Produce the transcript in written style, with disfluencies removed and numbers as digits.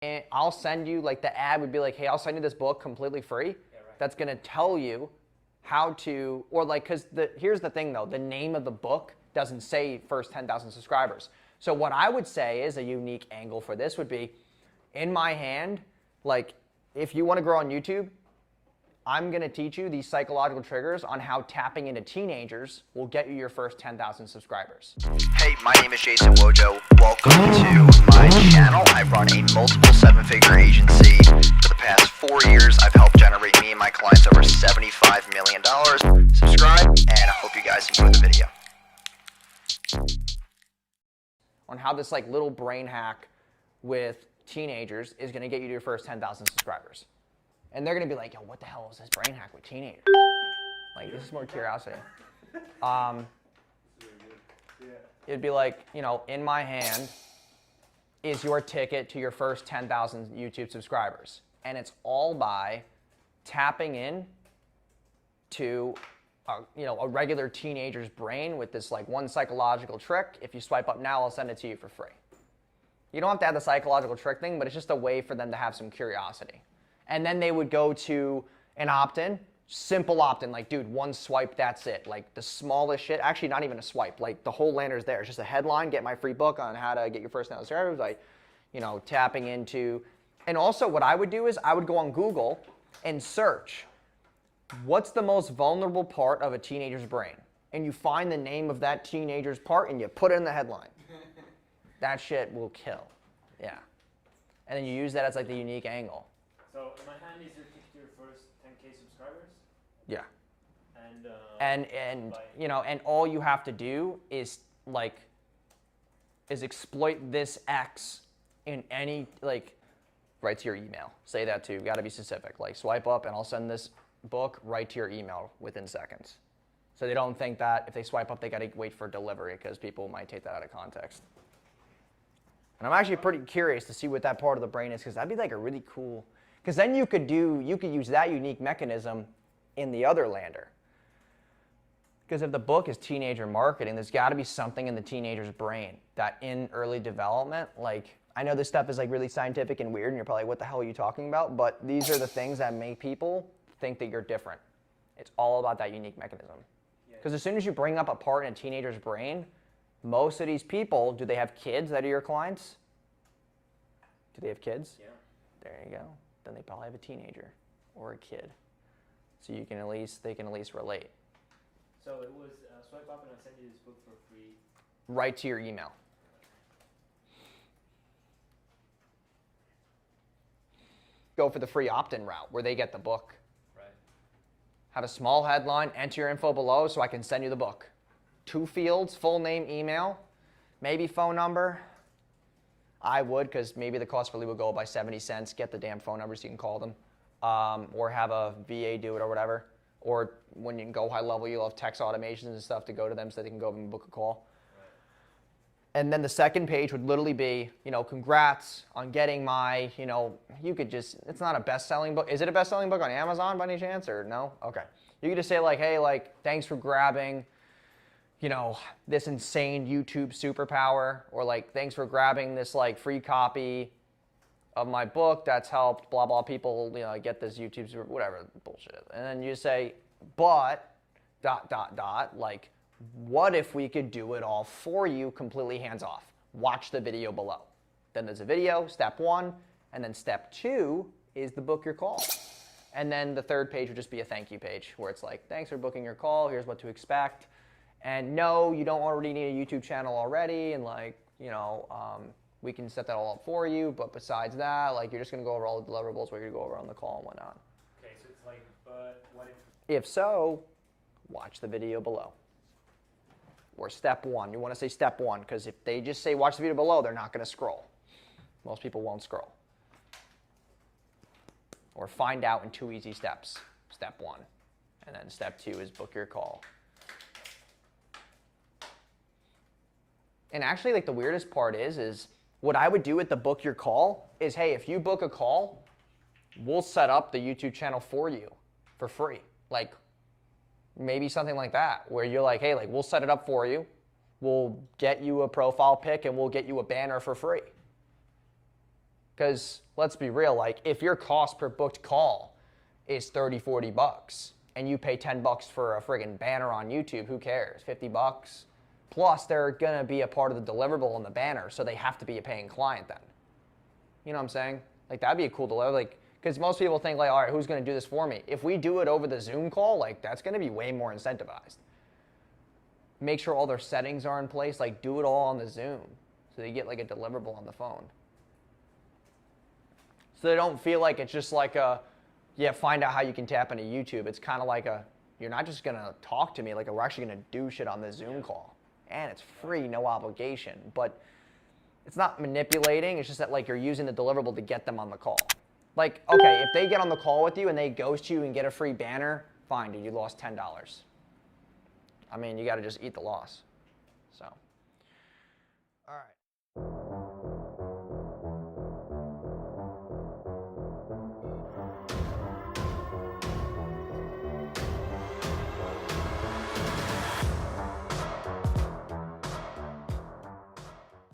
and I'll send you, like the ad would be like, hey, I'll send you this book completely free. Yeah, right. That's gonna tell you how to, or like, cause here's the thing though, the name of the book doesn't say first 10,000 subscribers. So what I would say is a unique angle for this would be, in my hand, like if you wanna grow on YouTube, I'm gonna teach you these psychological triggers on how tapping into teenagers will get you your first 10,000 subscribers. Hey, my name is Jason Wojo. Welcome to my channel. I run a multiple seven-figure agency. For the past 4 years, I've helped generate me and my clients over $75 million. Subscribe, and I hope you guys enjoy the video. On how this like little brain hack with teenagers is gonna get you to your first 10,000 subscribers. And they're gonna be like, yo, what the hell is this brain hack with teenagers? Like, this is more curiosity. It'd be like, you know, in my hand is your ticket to your first 10,000 YouTube subscribers. And it's all by tapping in to a regular teenager's brain with this like one psychological trick. If you swipe up now, I'll send it to you for free. You don't have to have the psychological trick thing, but it's just a way for them to have some curiosity. And then they would go to an opt-in, simple opt-in, like, dude, one swipe, that's it. Like the smallest shit, actually not even a swipe, like the whole lander's there. It's just a headline, get my free book on how to get your first 1,000 subscribers, like, you know, tapping into. And also what I would do is I would go on Google and search, what's the most vulnerable part of a teenager's brain? And you find the name of that teenager's part and you put it in the headline. That shit will kill, yeah. And then you use that as like the unique angle. So in my hand is your ticket to your first 10K subscribers? Yeah. And you know, and all you have to do is exploit this X in any, like, right to your email. Say that too, gotta be specific. Like swipe up and I'll send this book right to your email within seconds. So they don't think that if they swipe up, they gotta wait for delivery because people might take that out of context. And I'm actually pretty curious to see what that part of the brain is because that'd be like a really cool, because then you could use that unique mechanism in the other lander. Because if the book is teenager marketing, there's got to be something in the teenager's brain that in early development, like, I know this stuff is like really scientific and weird and you're probably like, what the hell are you talking about? But these are the things that make people think that you're different. It's all about that unique mechanism. Because as soon as you bring up a part in a teenager's brain, most of these people, do they have kids that are your clients? Do they have kids? Yeah. There you go. Then they probably have a teenager or a kid. So they can at least relate. So it was swipe up and I'll send you this book for free. Right to your email. Go for the free opt-in route where they get the book. Right. Have a small headline, enter your info below so I can send you the book. 2 fields, full name, email, maybe phone number. I would, because maybe the cost per lead would go up by 70 cents. Get the damn phone numbers so you can call them. Or have a VA do it or whatever. Or when you can go high level, you'll have text automations and stuff to go to them so they can go and book a call. Right. And then the second page would literally be, you know, congrats on getting my, you know, you could just, it's not a best-selling book. Is it a best-selling book on Amazon by any chance or no? Okay. You could just say like, hey, like, thanks for grabbing, you know, this insane YouTube superpower, or like, thanks for grabbing this like free copy of my book that's helped blah blah people, you know, get this YouTube super, whatever bullshit is. And then you say, but ... like, what if we could do it all for you completely hands off? Watch the video below. Then there's a video, step 1, and then step 2 is the book your call. And then the third page would just be a thank you page where it's like, thanks for booking your call, here's what to expect. And no, you don't already need a YouTube channel already, and like, you know, we can set that all up for you, but besides that, like, you're just gonna go over all the deliverables, we're gonna go over on the call and whatnot. Okay, so it's like, but what If so, watch the video below. Or step 1, you wanna say step 1, because if they just say watch the video below, they're not gonna scroll. Most people won't scroll. Or find out in 2 easy steps. Step 1, and then step 2 is book your call. And actually, like, the weirdest part is what I would do with the book your call is, hey, if you book a call, we'll set up the YouTube channel for you for free. Like, maybe something like that, where you're like, hey, like, we'll set it up for you. We'll get you a profile pic and we'll get you a banner for free. Because let's be real, like if your cost per booked call is 30, 40 bucks and you pay 10 bucks for a friggin' banner on YouTube, who cares? 50 bucks. Plus they're gonna be a part of the deliverable in the banner, so they have to be a paying client then. You know what I'm saying? Like that'd be a cool deliver, like, because most people think like, all right, who's gonna do this for me? If we do it over the Zoom call, like that's gonna be way more incentivized. Make sure all their settings are in place, like do it all on the Zoom so they get like a deliverable on the phone. So they don't feel like it's just like a, yeah, find out how you can tap into YouTube. It's kind of like a, you're not just gonna talk to me, like we're actually gonna do shit on this Zoom call. And it's free, no obligation. But it's not manipulating, it's just that like you're using the deliverable to get them on the call. Like, okay, if they get on the call with you and they ghost you and get a free banner, fine, dude, you lost $10. I mean, you gotta just eat the loss, so.